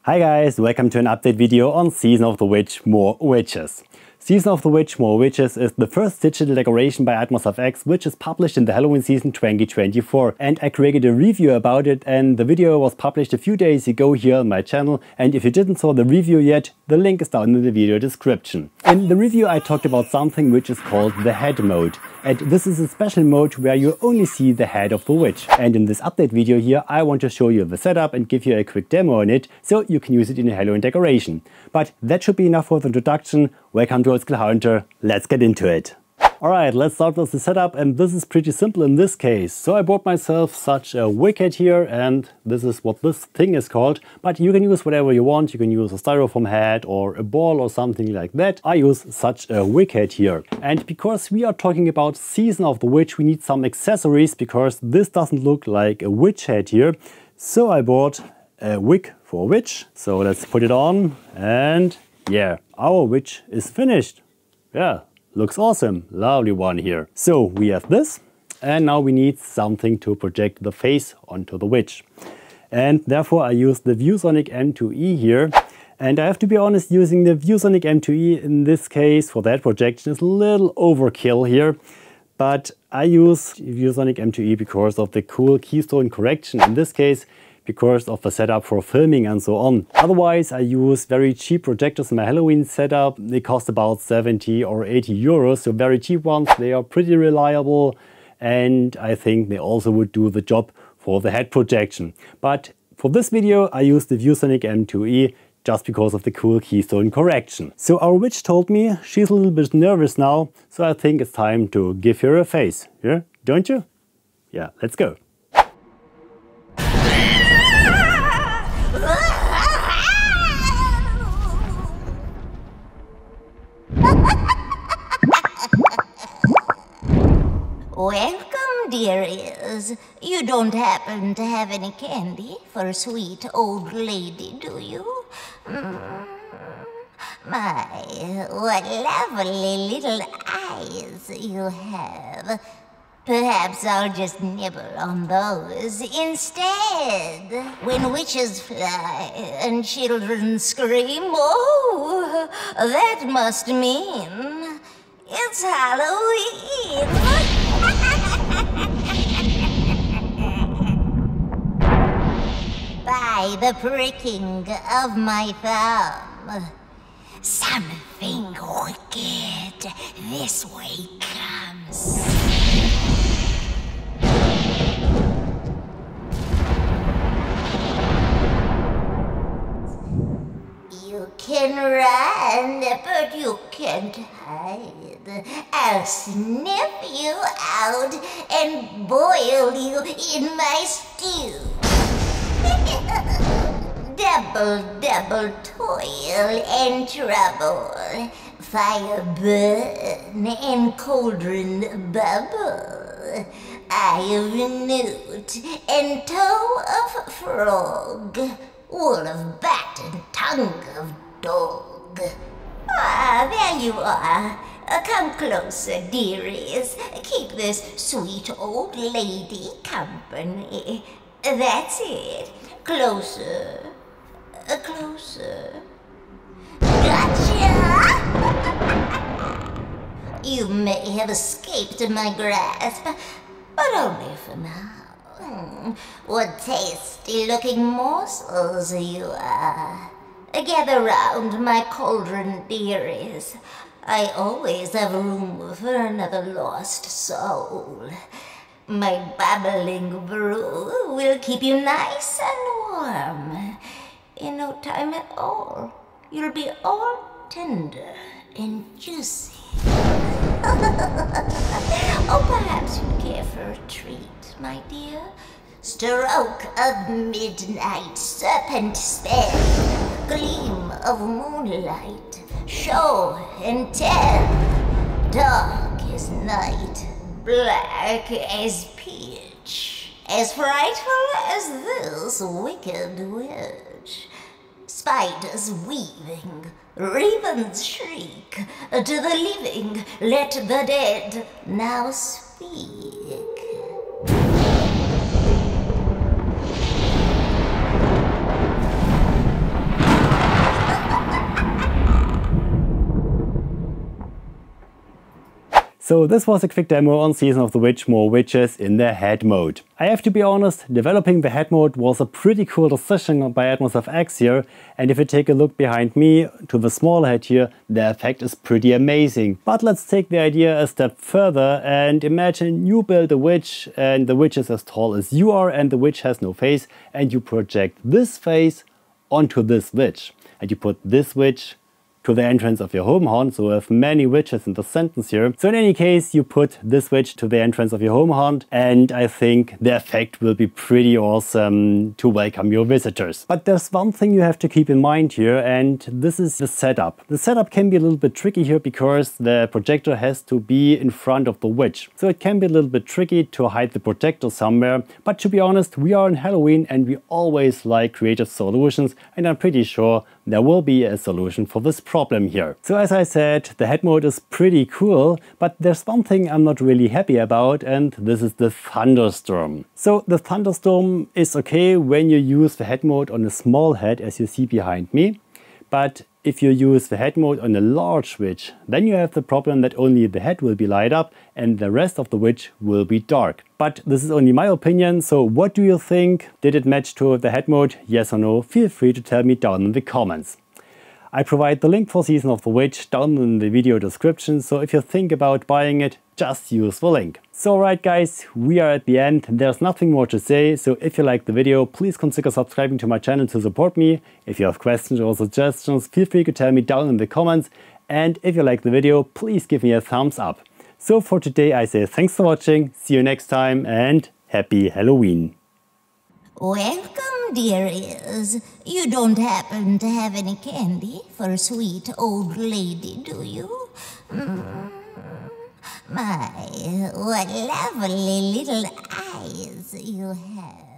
Hi guys, welcome to an update video on Season of the Witch More Witches. Season of the Witch More Witches is the first digital decoration by AtmosFX, which is published in the Halloween season 2024, and I created a review about it, and the video was published a few days ago here on my channel, and if you didn't saw the review yet, the link is down in the video description. In the review I talked about something which is called the head mode, and this is a special mode where you only see the head of the witch. And in this update video here I want to show you the setup and give you a quick demo on it, so you can use it in a Halloween decoration. But that should be enough for the introduction. Welcome to Old School Hunter, let's get into it. Alright, let's start with the setup, and this is pretty simple in this case. So I bought myself such a wicket here, and this is what this thing is called. But you can use whatever you want. You can use a styrofoam head or a ball or something like that. I use such a wicket here. And because we are talking about Season of the Witch, we need some accessories, because this doesn't look like a witch head here. So I bought a wig for a witch. So let's put it on, and yeah, our witch is finished. Yeah. Looks awesome, lovely one here. So we have this, and now we need something to project the face onto the witch. And therefore I use the ViewSonic M2E here. And I have to be honest, using the ViewSonic M2E in this case for that projection is a little overkill here. But I use ViewSonic M2E because of the cool keystone correction in this case, because of the setup for filming and so on. Otherwise I use very cheap projectors in my Halloween setup. They cost about 70 or 80 euros, so very cheap ones. They are pretty reliable, and I think they also would do the job for the head projection. But for this video I use the ViewSonic M2E just because of the cool keystone correction. So our witch told me she's a little bit nervous now, so I think it's time to give her a face. Yeah, don't you? Yeah, let's go. Welcome, dearies. You don't happen to have any candy for a sweet old lady, do you? My, what lovely little eyes you have. Perhaps I'll just nibble on those instead. When witches fly and children scream, oh, that must mean it's Halloween. By the pricking of my thumb, something wicked this way comes. You can run, but you can't hide. I'll sniff you out and boil you in my stew. Double toil and trouble. Fire burn and cauldron bubble. Eye of newt and toe of frog. Wool of bat and tongue of dog. Ah, there you are. Come closer, dearies. Keep this sweet old lady company. That's it. Closer. Closer. Gotcha! You may have escaped my grasp, but only for now. What tasty-looking morsels you are. Gather round my cauldron, dearies. I always have room for another lost soul. My bubbling brew will keep you nice and warm. In no time at all, you'll be all tender and juicy. Oh, perhaps you'd care for a treat, my dear. Stroke of midnight, serpent spell, gleam of moonlight, show and tell. Dark as night, black as pitch, as frightful as this wicked witch. Spiders weaving, ravens shriek, to the living let the dead now speak. So this was a quick demo on Season of the Witch, more witches in the head mode. I have to be honest, developing the head mode was a pretty cool decision by AtmosFX here, and if you take a look behind me to the small head here, the effect is pretty amazing. But let's take the idea a step further and imagine you build a witch and the witch is as tall as you are and the witch has no face, and you project this face onto this witch, and you put this witch to the entrance of your home haunt, so we have many witches in the sentence here. So in any case, you put this witch to the entrance of your home haunt, and I think the effect will be pretty awesome to welcome your visitors. But there's one thing you have to keep in mind here, and this is the setup. The setup can be a little bit tricky here because the projector has to be in front of the witch. So it can be a little bit tricky to hide the projector somewhere, but to be honest, we are on Halloween and we always like creative solutions, and I'm pretty sure there will be a solution for this problem here. So as I said, the head mode is pretty cool, but there's one thing I'm not really happy about, and this is the thunderstorm. So the thunderstorm is okay when you use the head mode on a small head, as you see behind me, but if you use the head mode on a large witch, then you have the problem that only the head will be light up and the rest of the witch will be dark. But this is only my opinion, so what do you think? Did it match to the head mode? Yes or no? Feel free to tell me down in the comments. I provide the link for Season of the Witch down in the video description, so if you think about buying it, just use the link. So alright guys, we are at the end. There's nothing more to say, so if you liked the video, please consider subscribing to my channel to support me. If you have questions or suggestions, feel free to tell me down in the comments. And if you liked the video, please give me a thumbs up. So for today I say thanks for watching, see you next time, and happy Halloween! Welcome, dearies. You don't happen to have any candy for a sweet old lady, do you? My, what lovely little eyes you have.